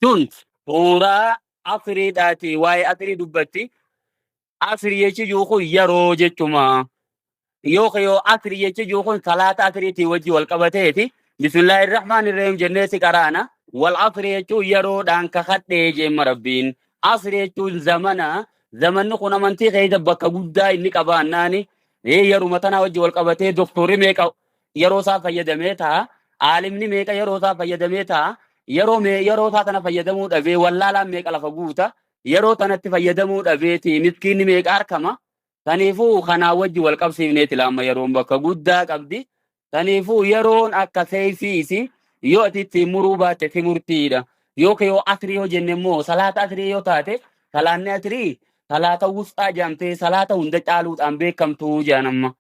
tun suuraa Afriidhaati waa'ee Afrii dubbatti. Afrii jechuun kun yeroo jechuma. Yoo Afrii jechuun kun salaata Afriitii wajji wal qabateeti. Bismillahirrahmanirrahim jennee si qaraana. Wal Afrii jechuun yeroodhaan kakadhee jeemma rabbiin. Afrii jechuun zamana. Zamanni kun amantii keessa bakka guddaa inni qabaannaani. Yeruma tana wajji wal qabatee doktorri meeqa yeroo isaa fayyadamee ta'a. Aalimni meeqa yeroo isaa fayyadamee ta'a. Yeroo isaa kana fayyadamuu dhabee wallaalaan meeqa lafa guuta. Yeroo tanatti fayyadamuu dhabeeti miskiinni meeqa argama. Taniifuu kanaa wajji wal qabsiifneeti laamma yeroon bakka guddaa qabdi. Taniifuu yeroon akka seefiisi yoo ati ittiin muruu baatte si murtiidha. Yoo Afrii yoo jenne immoo salaata Afrii yoo taate salaanni Afrii salaata wusxaa jedhamtee salaata hunda caaluudhaan beekamtuu jedhanamma.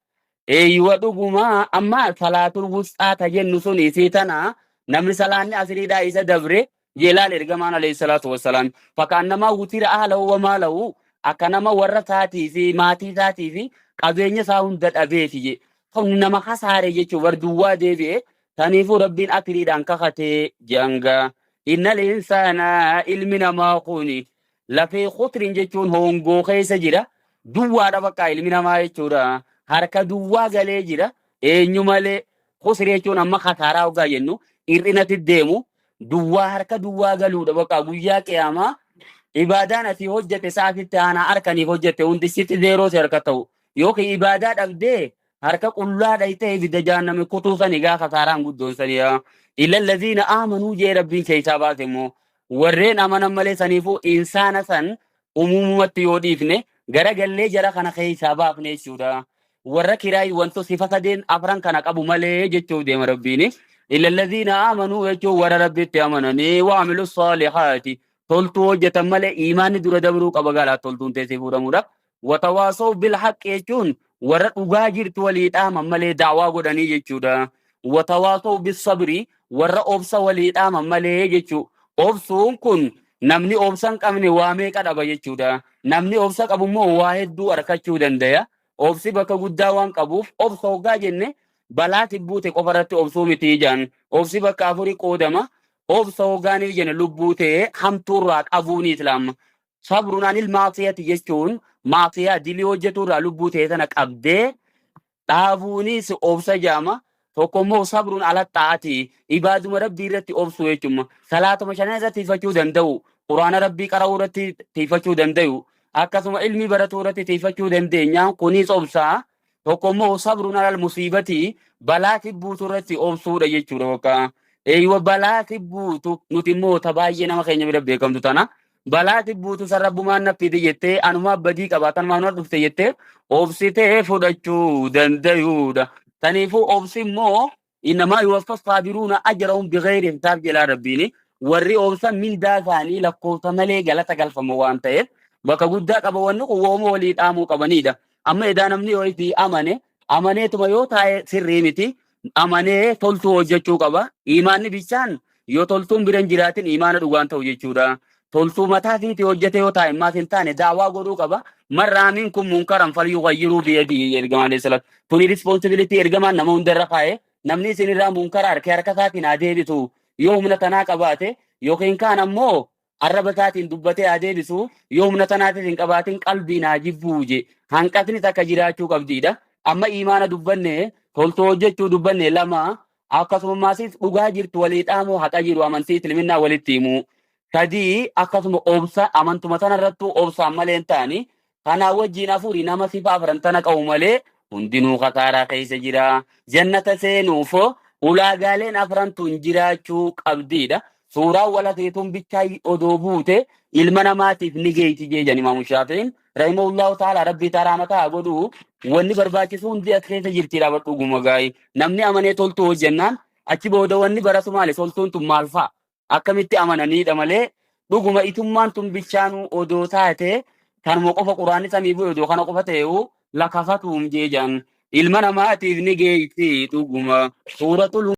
Eeyyuwa dhugumaa amma salaatul wusxaa ta jennu sun isii tana namni salaanni Afriidhaa isa dabre jeelaan ergamaan alayhi salaatu wassalaam. Fakkaan nama wutira ahlahu wa maalahu akka nama warra isaatii fi maatii isaatii fi qabeenya isaa hunda dhabeeti je. Kan nama hasaare jechuun warduwwaa deebi'e. Taniifuu rabbiin Afriidhaan kakatee janga. Innal insaana ilmi namaa kuni lafee khutrin jechuun hongoo keessa jira. Duwwaadha bakka ilmi namaa jechuudha. Harka duwwaa galee jira. Eenyu malee khusri jechuun amma hasaaraa hoggaa jennu hir'inatti deemu. Duwwaa harka duwwaa galuudha bakka guyyaa qiyaamaa. Ibaadaan ati hojjete sa'aatitti aanaa harkaniif hojjete hundi sitti zeeroo si harka ta'u. Yookiin ibaadaa dhabdee harka qullaa dhayitee ibidda jahannami kutuusanii gaafa saaraan guddoonsanii. Illa laziina aamanuu jee rabbiin keessaa baase immoo warreen amanan malee saniifuu insaana san umumatti yoo dhiifne garagallee jara kana keessaa baafne jechuudha. Warra kiraay wanto sifa sadeen afran kana qabu malee jechuuf deema rabbiini. Illa laziina aamanuu jechuun warra rabbitti amananii waamilu saalihaati. Toltuu hojjetan malee imaanni dura dabruu qaba galaa toltuun teessee fuudhamuudha. Watawaasoo bil haqqi jechuun warra dhugaa jirtu walii dhaaman malee daawaa godhanii jechuudha. Watawaasoo bis sabri warra obsa walii dhaaman malee jechuu. Obsuun kun namni obsa hin qabne waa meeqa dhaba jechuudha. Namni obsa qabu immoo waa hedduu harkachuu danda'a. Obsi bakka guddaa waan qabuuf obsa hoggaa jenne balaa tibbuute qofa irratti obsuu miti jaan. Obsi bakka afurii qoodama. Obsa hoggaaniif jenne lubbuu ta'ee hamtuurraa qabuuni islaama. Sabruun anil maasiyati jechuun maasiyaa dilii hojjeturraa lubbuu ta'ee tana qabdee dhaabuunis obsa jaama. Tokko immoo sabruun ala xaati. Ibaaduma rabbii irratti obsu jechuudha. Salaatuma shanan irratti tiifachuu danda'u. Quraana rabbii qara'uu irratti tiifachuu danda'u. Akkasuma ilmi baratuu irratti tiifachuu dandeenya. Kunis obsaa. Tokko immoo sabruun alal musiibati balaa tibbuutu irratti obsuudha jechuudha bakka. Eeywa balaa tibbuutu nuti immoo baay'ee nama keenya bira beekamtu tana. Balaa tibbuutu sarrabbumaan naffiti jettee anumaa badii qabaatan maanuma dhufte jettee obsitee fudhachuu danda'uudha. Taniifuu obsi immoo innamaa yuwaffas saabiruuna ajrahum bighayri hisaab jedhaa rabbiini. Warri obsan mindaa isaanii lakkoofsa malee galata galfama waan ta'eef bakka guddaa qaba wanni kun wooma walii dhaamuu qabanidha. Amma edaa namni yoo itti amaneetuma yoo taa'e sirrii miti. Amanee toltuu hojjechuu qaba. Imaanni bichaan yoo toltuun bira hin jiraatin imaana dhugaan ta'u jechuudha. Toltuu mataa fiitii hojjete yoo taa'e maas hin taane daawaa godhuu qaba. Marraamiin kun munkaran falyuu wayyiruu biyadii ergamaan salatu. Tuni responsibility ergamaan nama hundarra kaa'e namni isinirraa munkara harka isaatiin haa deebisu yoo humna tanaa qabaate yookiin kaan ammoo arraba isaatiin dubbatee haa deebisu yoo humna tanaatiin hin qabaatin qalbiin haa jibbuu je. Hanqatni takka jiraachuu qabdiidha. Amma imaana dubbanne toltuu hojjechuu dubbanne lama akkasuma dhugaa jirtu walii dhaamoo haqa jiru amantii ilminnaa walitti himu. Sadii akkasuma obsa amantuma tanarrattuu obsaan malee hin taani. Kanaa wajjin afurii nama sifa afran tana qabu malee hundinuu kasaaraa keessa jira. Jannata seenuuf ulaagaaleen afrantu hin jiraachuu qabdiidha. Suuraan walateetuun bichaa odoo buute ilma namaatiif ni geeyti jeejan Imaamu Shaafi'iin. Rahimahullahu ta'ala rabbii taraamataa godhu wanni barbaachisu hundi as keessa jirtiidha dhuguma gaa'ii. Namni amanee toltuu hojjennaan achi booda wanni baratu maali toltuun tun maal fa'a? Akkamitti amananiidha malee dhuguma itummaan tun bichaanuu odoo taate kanuma qofa quraanni samii bu'e odoo kana qofa ta'eewu lakafatuum jeejan ilma namaatiif ni geeyti dhuguma suuratul